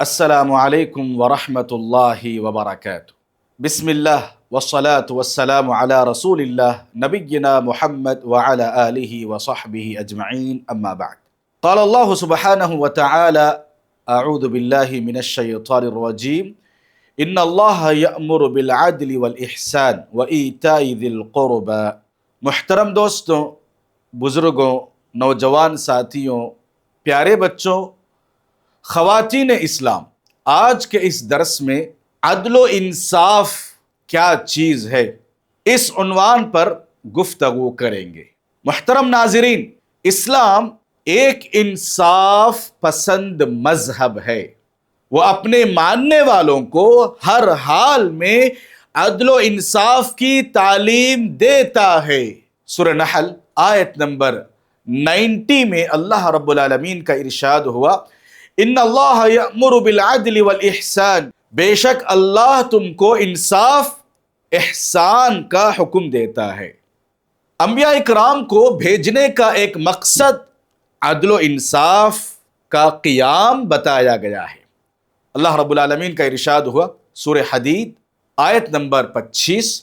السلام علیکم ورحمۃ اللہ وبرکاتہ۔ بسم اللہ والصلاة والسلام علی رسول اللہ نبینا محمد وعلی آلہ وصحبہ اجمعین اما بعد۔ قال اللہ سبحانہ وتعالی اعوذ باللہ من الشیطان الرجیم ان اللہ یأمر بالعدل والاحسان وایتاء ذی القربى۔ محترم دوستوں، بزرگوں، نوجوان ساتھیوں، پیارے بچوں، خواتین اسلام، آج کے اس درس میں عدل و انصاف کیا چیز ہے، اس عنوان پر گفتگو کریں گے۔ محترم ناظرین، اسلام ایک انصاف پسند مذہب ہے۔ وہ اپنے ماننے والوں کو ہر حال میں عدل و انصاف کی تعلیم دیتا ہے۔ سورہ نحل آیت نمبر 90 میں اللہ رب العالمین کا ارشاد ہوا، ان اللہ یأمر بالعدل والاحسان، بے شک اللہ تم کو انصاف احسان کا حکم دیتا ہے۔ انبیاء اکرام کو بھیجنے کا ایک مقصد عدل و انصاف کا قیام بتایا گیا ہے۔ اللہ رب العالمین کا ارشاد ہوا سورہ حدید آیت نمبر 25،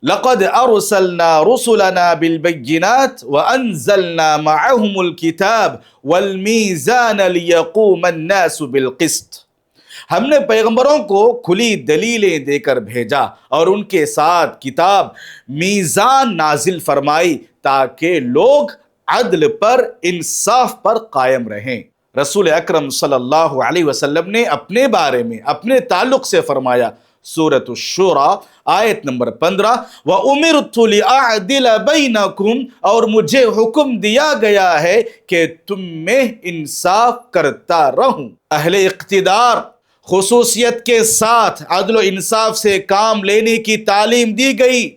لقد ارسلنا رسلنا بالبینات وانزلنا معهم الكتاب والمیزان لیقوم الناس بالقسط۔ ہم نے پیغمبروں کو کھلی دلیلیں دے کر بھیجا اور ان کے ساتھ کتاب میزان نازل فرمائی تاکہ لوگ عدل پر، انصاف پر قائم رہیں۔ رسول اکرم صلی اللہ علیہ وسلم نے اپنے بارے میں اپنے تعلق سے فرمایا، سورۃ الشورى آیت نمبر 15، وَأُمِرْتُ لِأَعْدِلَ بَيْنَكُمْ، اور مجھے حکم دیا گیا ہے کہ تم میں انصاف کرتا رہوں۔ اہل اقتدار خصوصیت کے ساتھ عدل و انصاف سے کام لینے کی تعلیم دی گئی۔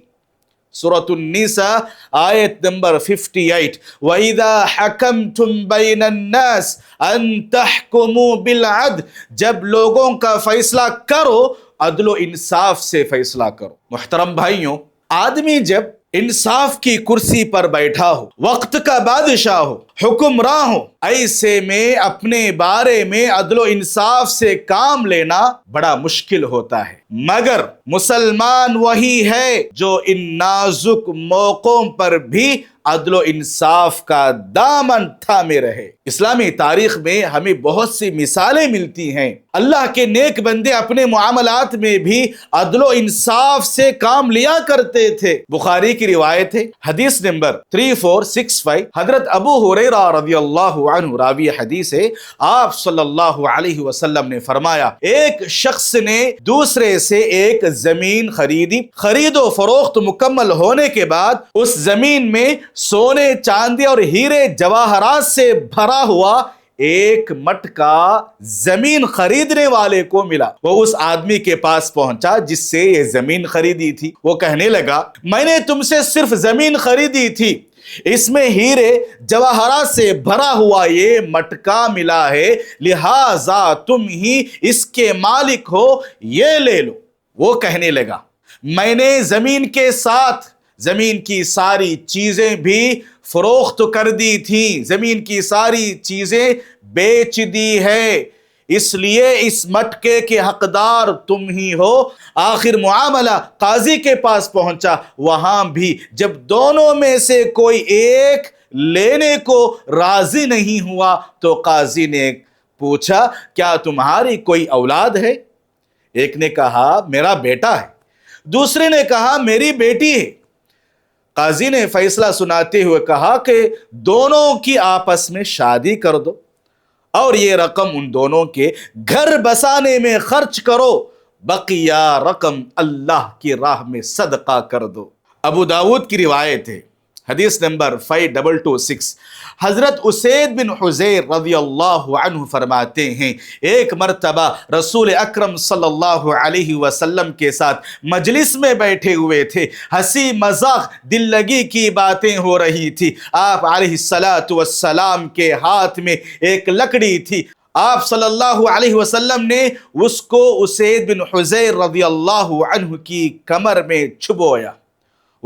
سورۃ النساء آیت نمبر 58، وَإِذَا حَكَمْتُمْ بَيْنَ النَّاسِ أَن تَحْكُمُوا بِالْعَدْلِ، جب لوگوں کا فیصلہ کرو عدل و انصاف سے فیصلہ کرو۔ محترم بھائیوں، آدمی جب انصاف کی کرسی پر بیٹھا ہو، وقت کا بادشاہ ہو، حکمراں ہو، ایسے میں اپنے بارے میں عدل و انصاف سے کام لینا بڑا مشکل ہوتا ہے۔ مگر مسلمان وہی ہے جو ان نازک موقعوں پر بھی عدل و انصاف کا دامن تھامے رہے۔ اسلامی تاریخ میں ہمیں بہت سی مثالیں ملتی ہیں۔ اللہ کے نیک بندے اپنے معاملات میں بھی عدل و انصاف سے کام لیا کرتے تھے۔ بخاری کی روایت ہے، حدیث نمبر 3465، حضرت ابو ہریرہ رضی اللہ عنہ راوی حدیث ہے، آپ صلی اللہ علیہ وسلم نے فرمایا، ایک شخص نے دوسرے سے ایک زمین خریدی، خرید و فروخت مکمل ہونے کے بعد اس زمین میں سونے، چاندی اور ہیرے جواہرات سے بھرا ہوا ایک مٹکا زمین خریدنے والے کو ملا۔ وہ اس آدمی کے پاس پہنچا جس سے یہ زمین خریدی تھی۔ وہ کہنے لگا، میں نے تم سے صرف زمین خریدی تھی، اس میں ہیرے جواہرات سے بھرا ہوا یہ مٹکا ملا ہے، لہٰذا تم ہی اس کے مالک ہو، یہ لے لو۔ وہ کہنے لگا، میں نے زمین کے ساتھ زمین کی ساری چیزیں بھی فروخت کر دی تھیں، زمین کی ساری چیزیں بیچ دی ہے، اس لیے اس مٹکے کے حقدار تم ہی ہو۔ آخر معاملہ قاضی کے پاس پہنچا، وہاں بھی جب دونوں میں سے کوئی ایک لینے کو راضی نہیں ہوا تو قاضی نے پوچھا، کیا تمہاری کوئی اولاد ہے؟ ایک نے کہا، میرا بیٹا ہے۔ دوسرے نے کہا، میری بیٹی ہے۔ قاضی نے فیصلہ سناتے ہوئے کہا کہ دونوں کی آپس میں شادی کر دو اور یہ رقم ان دونوں کے گھر بسانے میں خرچ کرو، بقیہ رقم اللہ کی راہ میں صدقہ کر دو۔ ابو داود کی روایت ہے، حدیث نمبر 5226، حضرت اسید بن حضیر رضی اللہ عنہ فرماتے ہیں، ایک مرتبہ رسول اکرم صلی اللہ علیہ وسلم کے ساتھ مجلس میں بیٹھے ہوئے تھے، ہنسی مذاق دل لگی کی باتیں ہو رہی تھی۔ آپ علیہ السلام کے ہاتھ میں ایک لکڑی تھی۔ آپ صلی اللہ علیہ وسلم نے اس کو اسید بن حضیر رضی اللہ عنہ کی کمر میں چھبویا۔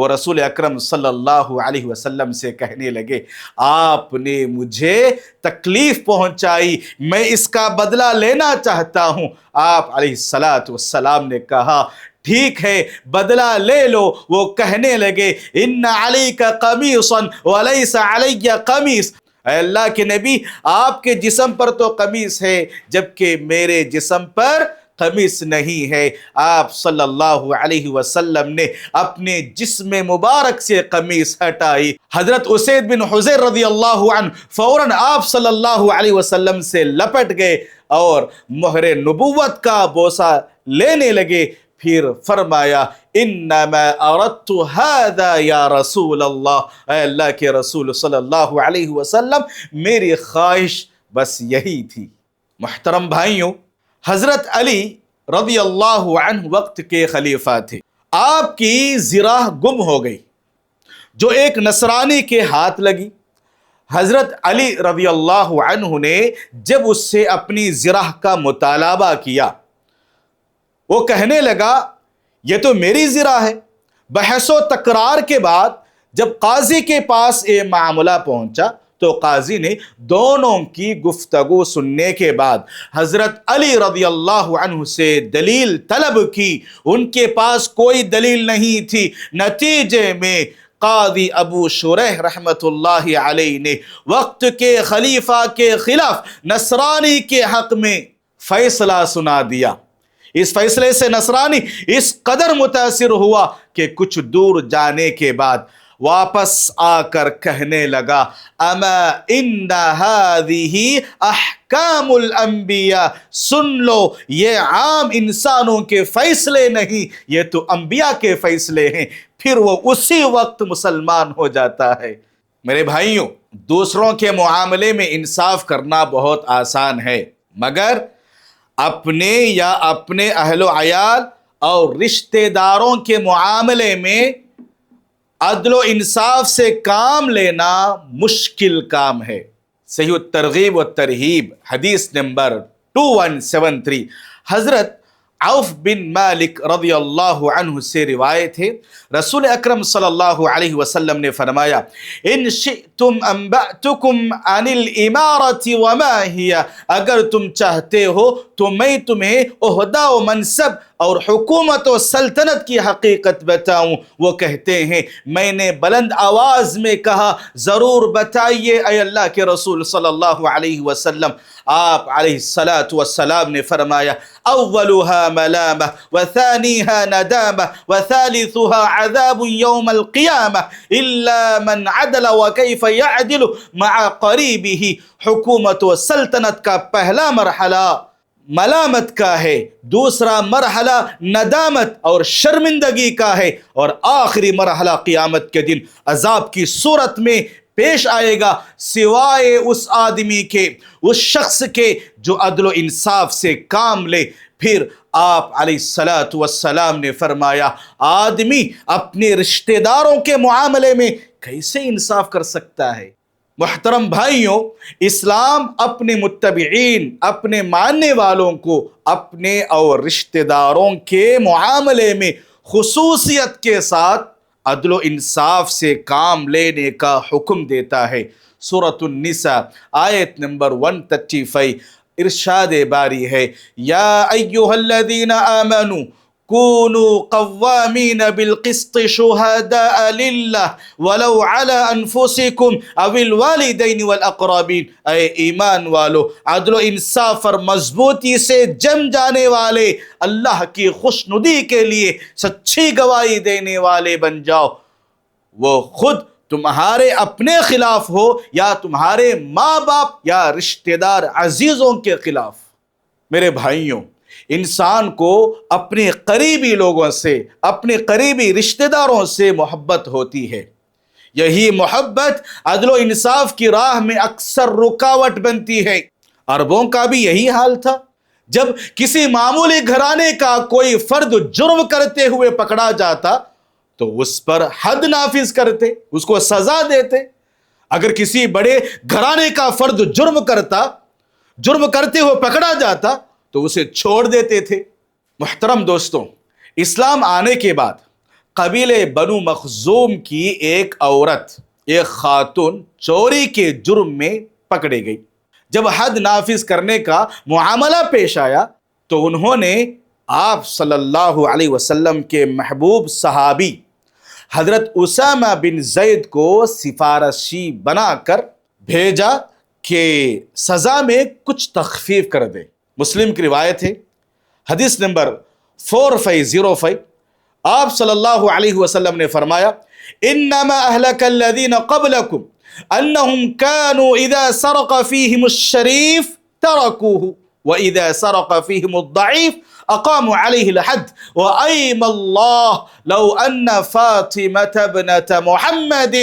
وہ رسول اکرم صلی اللہ علیہ وسلم سے کہنے لگے آپ نے مجھے تکلیف پہنچائی، میں اس کا بدلہ لینا چاہتا ہوں۔ آپ علیہ السلام نے کہا ٹھیک ہے بدلہ لے لو۔ وہ کہنے لگے ان علیک قمیصا ولیس علی قمیص، اے اللہ کے نبی آپ کے جسم پر تو قمیص ہے جبکہ میرے جسم پر قمیص نہیں ہے۔ آپ صلی اللہ علیہ وسلم نے اپنے جسم مبارک سے قمیص ہٹائی۔ حضرت اسید بن حضیر رضی اللہ عنہ فوراً آپ صلی اللہ علیہ وسلم سے لپٹ گئے اور مہر نبوت کا بوسہ لینے لگے۔ پھر فرمایا انما اردت هذا یا رسول اللہ، اے اللہ کے رسول صلی اللہ علیہ وسلم میری خواہش بس یہی تھی۔ محترم بھائیوں، حضرت علی رضی اللہ عنہ وقت کے خلیفہ تھے۔ آپ کی زرہ گم ہو گئی جو ایک نصرانی کے ہاتھ لگی۔ حضرت علی رضی اللہ عنہ نے جب اس سے اپنی زرہ کا مطالبہ کیا، وہ کہنے لگا یہ تو میری زرہ ہے۔ بحث و تکرار کے بعد جب قاضی کے پاس یہ معاملہ پہنچا تو قاضی نے دونوں کی گفتگو سننے کے بعد حضرت علی رضی اللہ عنہ سے دلیل طلب کی۔ ان کے پاس کوئی دلیل نہیں تھی۔ نتیجے میں قاضی ابو شریح رحمۃ اللہ علیہ نے وقت کے خلیفہ کے خلاف نصرانی کے حق میں فیصلہ سنا دیا۔ اس فیصلے سے نصرانی اس قدر متاثر ہوا کہ کچھ دور جانے کے بعد واپس آ کر کہنے لگا اما ان هذه احکام الانبیاء، سن لو یہ عام انسانوں کے فیصلے نہیں، یہ تو انبیاء کے فیصلے ہیں۔ پھر وہ اسی وقت مسلمان ہو جاتا ہے۔ میرے بھائیوں، دوسروں کے معاملے میں انصاف کرنا بہت آسان ہے، مگر اپنے یا اپنے اہل و عیال اور رشتہ داروں کے معاملے میں عدل و انصاف سے کام لینا مشکل کام ہے۔ صحیح الترغیب و ترہیب حدیث نمبر 2173 حضرت عوف بن مالک رضی اللہ عنہ سے روایت ہے، رسول اکرم صلی اللہ علیہ وسلم نے فرمایا ان شئتم انبأتکم عن الامارت وما ہی، اگر تم چاہتے ہو تو میں تمہیں عہدہ و منصب اور حکومت و سلطنت کی حقیقت بتاؤں۔ وہ کہتے ہیں میں نے بلند آواز میں کہا ضرور بتائیے اے اللہ کے رسول صلی اللہ علیہ وسلم۔ آپ علیہ السلام نے فرمایا اولها ملامہ وثانیها ندامہ وثالثها عذاب یوم القیامہ الا من عدل وکیف یعدل مع قریبہ۔ حکومت و سلطنت کا پہلا مرحلہ ملامت کا ہے، دوسرا مرحلہ ندامت اور شرمندگی کا ہے، اور آخری مرحلہ قیامت کے دن عذاب کی صورت میں پیش آئے گا، سوائے اس آدمی کے، اس شخص کے جو عدل و انصاف سے کام لے۔ پھر آپ علیہ السلام نے فرمایا آدمی اپنے رشتہ داروں کے معاملے میں کیسے انصاف کر سکتا ہے؟ محترم بھائیوں، اسلام اپنے متبعین، اپنے ماننے والوں کو اپنے اور رشتہ داروں کے معاملے میں خصوصیت کے ساتھ عدل و انصاف سے کام لینے کا حکم دیتا ہے۔ سورۃ النساء آیت نمبر 135 ارشاد باری ہے یا ایھا الذین آمنوا کونوا قوامین بالقسط شہداء للہ ولو علی انفسکم او الوالدین والاقربین، اے ایمان والو عدل و انصاف اور مضبوطی سے جم جانے والے، اللہ کی خوشنودی کے لیے سچی گواہی دینے والے بن جاؤ، وہ خود تمہارے اپنے خلاف ہو یا تمہارے ماں باپ یا رشتہ دار عزیزوں کے خلاف۔ میرے بھائیوں، انسان کو اپنے قریبی لوگوں سے، اپنے قریبی رشتہ داروں سے محبت ہوتی ہے۔ یہی محبت عدل و انصاف کی راہ میں اکثر رکاوٹ بنتی ہے۔ عربوں کا بھی یہی حال تھا۔ جب کسی معمولی گھرانے کا کوئی فرد جرم کرتے ہوئے پکڑا جاتا تو اس پر حد نافذ کرتے، اس کو سزا دیتے۔ اگر کسی بڑے گھرانے کا فرد جرم کرتے ہوئے پکڑا جاتا تو اسے چھوڑ دیتے تھے۔ محترم دوستوں، اسلام آنے کے بعد قبیلے بنو مخزوم کی ایک عورت، ایک خاتون چوری کے جرم میں پکڑی گئی۔ جب حد نافذ کرنے کا معاملہ پیش آیا تو انہوں نے آپ صلی اللہ علیہ وسلم کے محبوب صحابی حضرت اسامہ بن زید کو سفارشی بنا کر بھیجا کہ سزا میں کچھ تخفیف کر دے۔ مسلم کی روایت ہے، حدیث نمبر 4505، آپ صلی اللہ علیہ وسلم نے فرمایا انما اہلک الذین قبلکم انہم کانوا اذا سرق فیہم الشریف ترکوہ واذا سرق فیہم الضعیف اقاموا علیہ الحد وأیم اللہ لو ان فاطمة ابنة محمد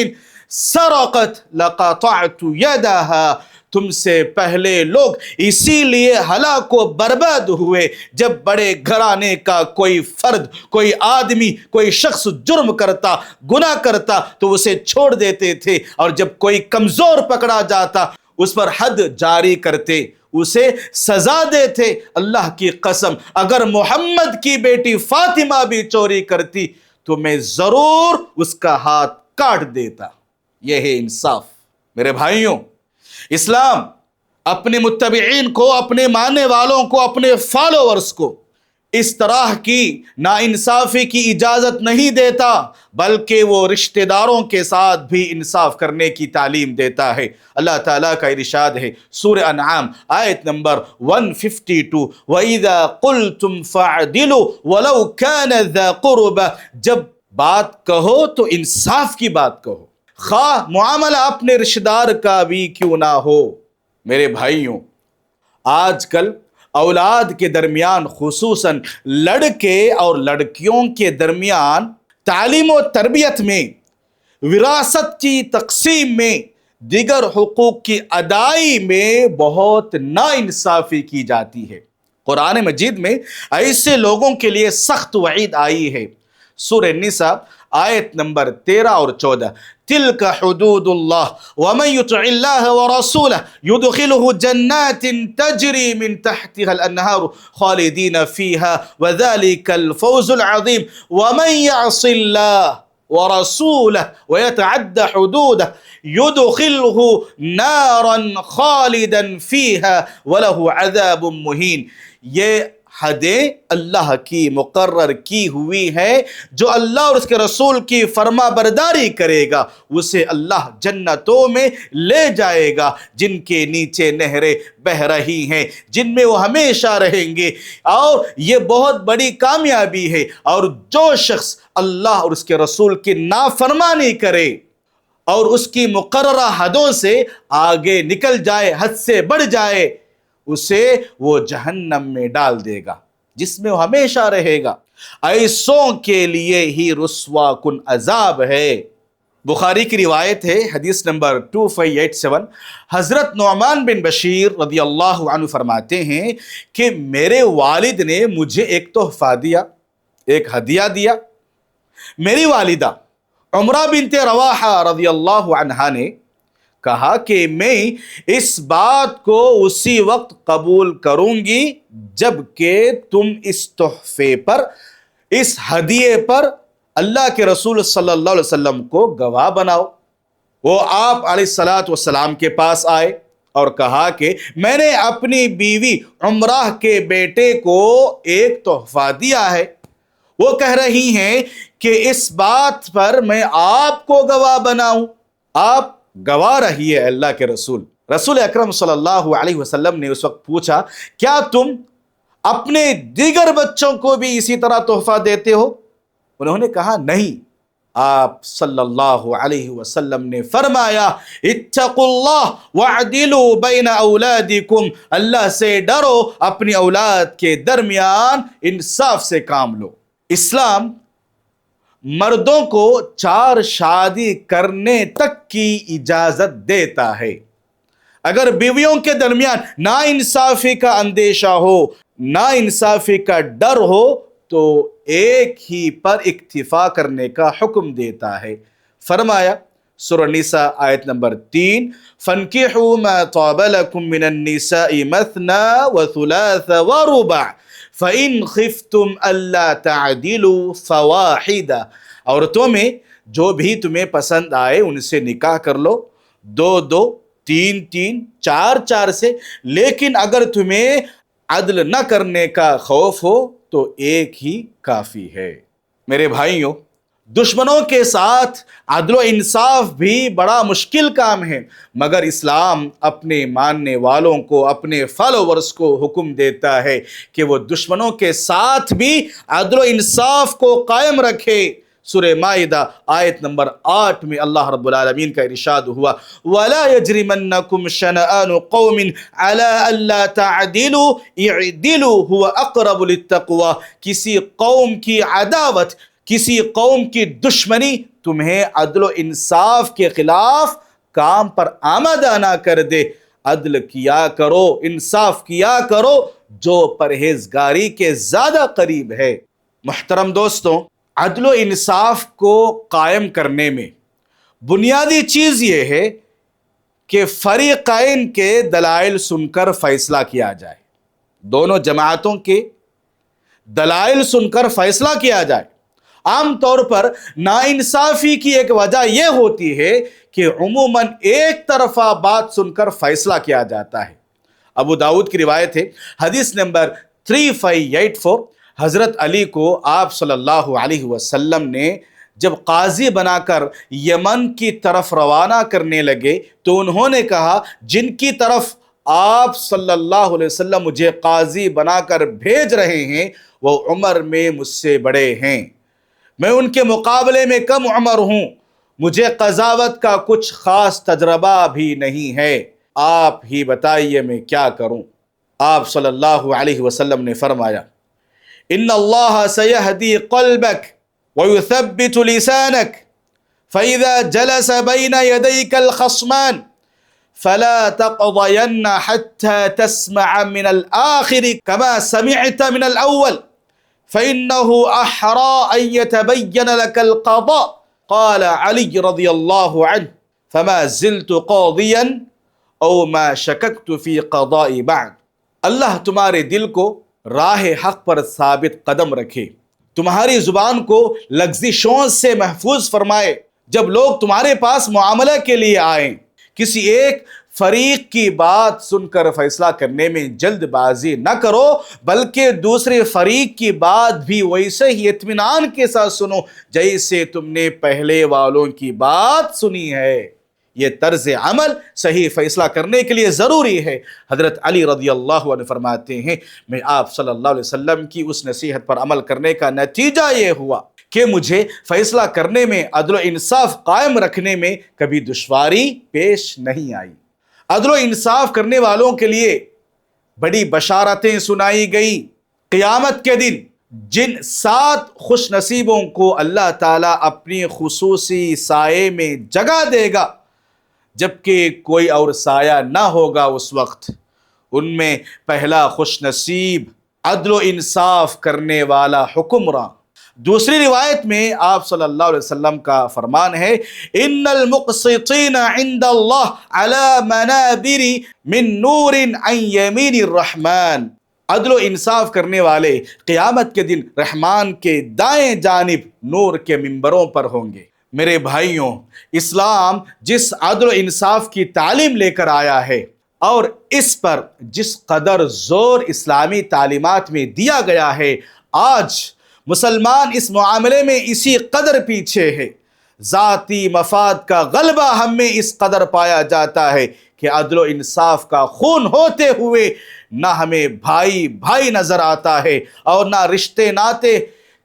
سرقت لقطعت یدها۔ تم سے پہلے لوگ اسی لیے ہلاک و برباد ہوئے جب بڑے گھرانے کا کوئی فرد، کوئی آدمی، کوئی شخص جرم کرتا، گناہ کرتا تو اسے چھوڑ دیتے تھے، اور جب کوئی کمزور پکڑا جاتا اس پر حد جاری کرتے، اسے سزا دیتے۔ اللہ کی قسم اگر محمد کی بیٹی فاطمہ بھی چوری کرتی تو میں ضرور اس کا ہاتھ کاٹ دیتا۔ یہ ہے انصاف۔ میرے بھائیوں، اسلام اپنے متبعین کو، اپنے ماننے والوں کو، اپنے فالوورز کو اس طرح کی ناانصافی کی اجازت نہیں دیتا، بلکہ وہ رشتہ داروں کے ساتھ بھی انصاف کرنے کی تعلیم دیتا ہے۔ اللہ تعالیٰ کا ارشاد ہے سورہ انعام آیت نمبر 152، وَإِذَا قُلْتُمْ فَاعْدِلُوا وَلَوْ كَانَ ذَا قُرْبَى۔ جب بات کہو تو انصاف کی بات کہو، خواہ معاملہ اپنے رشتہ دار کا بھی کیوں نہ ہو۔ میرے بھائیوں، آج کل اولاد کے درمیان، خصوصاً لڑکے اور لڑکیوں کے درمیان، تعلیم و تربیت میں، وراثت کی تقسیم میں، دیگر حقوق کی ادائی میں بہت ناانصافی کی جاتی ہے۔ قرآن مجید میں ایسے لوگوں کے لیے سخت وعید آئی ہے۔ سورہ النساء آیت نمبر 13 اور 14، تلک حدود اللہ ومن یطع اللہ ورسولہ یدخلہ جنات تجری من تحتها الانہار خالدین فیہا وذلک الفوز العظیم ومن یعص اللہ ورسولہ ویتعد حدودہ یدخلہ نارا خالدا فیہا ولہ عذاب مہین۔ یہ حدیں اللہ کی مقرر کی ہوئی ہیں، جو اللہ اور اس کے رسول کی فرما برداری کرے گا اسے اللہ جنتوں میں لے جائے گا، جن کے نیچے نہریں بہہ رہی ہیں، جن میں وہ ہمیشہ رہیں گے، اور یہ بہت بڑی کامیابی ہے۔ اور جو شخص اللہ اور اس کے رسول کی نافرمانی کرے اور اس کی مقررہ حدوں سے آگے نکل جائے، حد سے بڑھ جائے، اسے وہ جہنم میں ڈال دے گا، جس میں وہ ہمیشہ رہے گا۔ ایسوں کے لیے ہی رسوا کن عذاب ہے۔ بخاری کی روایت ہے، حدیث نمبر 2587، حضرت نعمان بن بشیر رضی اللہ عنہ فرماتے ہیں کہ میرے والد نے مجھے ایک تحفہ دیا، ایک ہدیہ دیا۔ میری والدہ عمرہ بنت رواحہ رضی اللہ عنہا نے کہا کہ میں اس بات کو اسی وقت قبول کروں گی جب کہ تم اس تحفے پر، اس ہدیے پر اللہ کے رسول صلی اللہ علیہ وسلم کو گواہ بناؤ۔ وہ آپ علیہ السلام کے پاس آئے اور کہا کہ میں نے اپنی بیوی عمرہ کے بیٹے کو ایک تحفہ دیا ہے، وہ کہہ رہی ہیں کہ اس بات پر میں آپ کو گواہ بناؤں۔ آپ گواہ رہی ہے اللہ کے رسول۔ رسول اکرم صلی اللہ علیہ وسلم نے اس وقت پوچھا، کیا تم اپنے دیگر بچوں کو بھی اسی طرح تحفہ دیتے ہو؟ انہوں نے کہا نہیں۔ آپ صلی اللہ علیہ وسلم نے فرمایا، اتقوا اللہ واعدلوا بین اولادکم، اللہ سے ڈرو، اپنی اولاد کے درمیان انصاف سے کام لو۔ اسلام مردوں کو 4 شادی کرنے تک کی اجازت دیتا ہے۔ اگر بیویوں کے درمیان ناانصافی کا اندیشہ ہو، ناانصافی کا ڈر ہو، تو ایک ہی پر اکتفا کرنے کا حکم دیتا ہے۔ فرمایا سورہ النساء آیت نمبر 3، فَانْكِحُوا مَا طَابَ لَكُم مِّنَ النِّسَاءِ مَثْنَىٰ وَثُلَاثَ وَرُبَاعَ فَإِنْ خِفْتُمْ أَلَّا تَعْدِلُوا فَوَاحِدَةً۔ عورتوں میں جو بھی تمہیں پسند آئے ان سے نکاح کر لو، 2 3 4 سے، لیکن اگر تمہیں عدل نہ کرنے کا خوف ہو تو ایک ہی کافی ہے۔ میرے بھائیوں، دشمنوں کے ساتھ عدل و انصاف بھی بڑا مشکل کام ہے، مگر اسلام اپنے ماننے والوں کو، اپنے فالوورز کو حکم دیتا ہے کہ وہ دشمنوں کے ساتھ بھی عدل و انصاف کو قائم رکھے۔ سورہ مائدہ آیت نمبر 8 میں اللہ رب العالمین کا ارشاد ہوا، وَلَا يَجْرِمَنَّكُمْ شَنَآنُ قَوْمٍ عَلَىٰ أَلَّا تَعْدِلُوا اعْدِلُوا هُوَ أَقْرَبُ لِلتَّقْوَىٰ۔ کسی قوم کی عداوت، کسی قوم کی دشمنی تمہیں عدل و انصاف کے خلاف کام پر آمادہ نہ کر دے۔ عدل کیا کرو، انصاف کیا کرو، جو پرہیزگاری کے زیادہ قریب ہے۔ محترم دوستوں، عدل و انصاف کو قائم کرنے میں بنیادی چیز یہ ہے کہ فریقین کے دلائل سن کر فیصلہ کیا جائے، دونوں جماعتوں کے دلائل سن کر فیصلہ کیا جائے۔ عام طور پر ناانصافی کی ایک وجہ یہ ہوتی ہے کہ عموماً ایک طرفہ بات سن کر فیصلہ کیا جاتا ہے۔ ابو داؤد کی روایت ہے، حدیث نمبر 3584، حضرت علی کو آپ صلی اللہ علیہ وسلم نے جب قاضی بنا کر یمن کی طرف روانہ کرنے لگے تو انہوں نے کہا، جن کی طرف آپ صلی اللہ علیہ وسلم مجھے قاضی بنا کر بھیج رہے ہیں وہ عمر میں مجھ سے بڑے ہیں، میں ان کے مقابلے میں کم عمر ہوں، مجھے قضاوت کا کچھ خاص تجربہ بھی نہیں ہے، آپ ہی بتائیے میں کیا کروں۔ آپ صلی اللہ علیہ وسلم نے فرمایا، ان اللہ سیہدی قلبک ویثبت لسانک فاذا جلس بین یدیک الخصمان فلا تقضین حتى تسمع من الآخر كما سمعت من الأول فإنه أحرى أن يتبين لك القضاء۔ قال علي رضي الله عنه فما زلت قاضيا أو ما شككت في قضاء بعد۔ اللہ تمہارے دل کو راہ حق پر ثابت قدم رکھے، تمہاری زبان کو لغزشوں سے محفوظ فرمائے۔ جب لوگ تمہارے پاس معاملہ کے لیے آئیں، کسی ایک فریق کی بات سن کر فیصلہ کرنے میں جلد بازی نہ کرو، بلکہ دوسرے فریق کی بات بھی ویسے ہی اطمینان کے ساتھ سنو جیسے تم نے پہلے والوں کی بات سنی ہے۔ یہ طرز عمل صحیح فیصلہ کرنے کے لیے ضروری ہے۔ حضرت علی رضی اللہ عنہ فرماتے ہیں، میں آپ صلی اللہ علیہ وسلم کی اس نصیحت پر عمل کرنے کا نتیجہ یہ ہوا کہ مجھے فیصلہ کرنے میں، عدل و انصاف قائم رکھنے میں کبھی دشواری پیش نہیں آئی۔ عدل و انصاف کرنے والوں کے لیے بڑی بشارتیں سنائی گئی۔ قیامت کے دن جن 7 خوش نصیبوں کو اللہ تعالیٰ اپنی خصوصی سائے میں جگہ دے گا، جبکہ کوئی اور سایہ نہ ہوگا اس وقت، ان میں پہلا خوش نصیب عدل و انصاف کرنے والا حکمراں۔ دوسری روایت میں آپ صلی اللہ علیہ وسلم کا فرمان ہے، ان المقسطین عند اللہ علی منابر من نور عن یمین الرحمن۔ عدل و انصاف کرنے والے قیامت کے دن رحمان کے دائیں جانب نور کے ممبروں پر ہوں گے۔ میرے بھائیوں، اسلام جس عدل و انصاف کی تعلیم لے کر آیا ہے اور اس پر جس قدر زور اسلامی تعلیمات میں دیا گیا ہے، آج مسلمان اس معاملے میں اسی قدر پیچھے ہے۔ ذاتی مفاد کا غلبہ ہم میں اس قدر پایا جاتا ہے کہ عدل و انصاف کا خون ہوتے ہوئے نہ ہمیں بھائی بھائی نظر آتا ہے اور نہ رشتے ناتے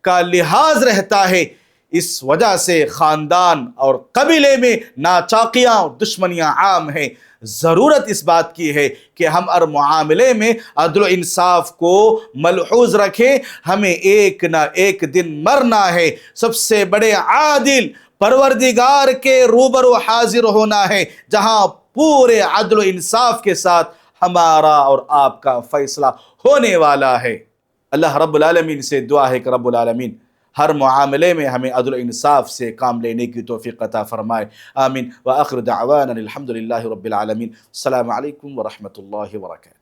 کا لحاظ رہتا ہے۔ اس وجہ سے خاندان اور قبیلے میں ناچاقیاں اور دشمنیاں عام ہیں۔ ضرورت اس بات کی ہے کہ ہم ہر معاملے میں عدل و انصاف کو ملحوظ رکھیں۔ ہمیں ایک نہ ایک دن مرنا ہے، سب سے بڑے عادل پروردگار کے روبرو حاضر ہونا ہے، جہاں پورے عدل و انصاف کے ساتھ ہمارا اور آپ کا فیصلہ ہونے والا ہے۔ اللہ رب العالمین سے دعا ہے کہ رب العالمین ہر معاملے میں ہمیں عدل و انصاف سے کام لینے کی توفیق عطا فرمائے، آمین۔ وآخر دعوانا الحمدللہ رب العالمین۔ السلام علیکم ورحمۃ اللہ وبرکاتہ۔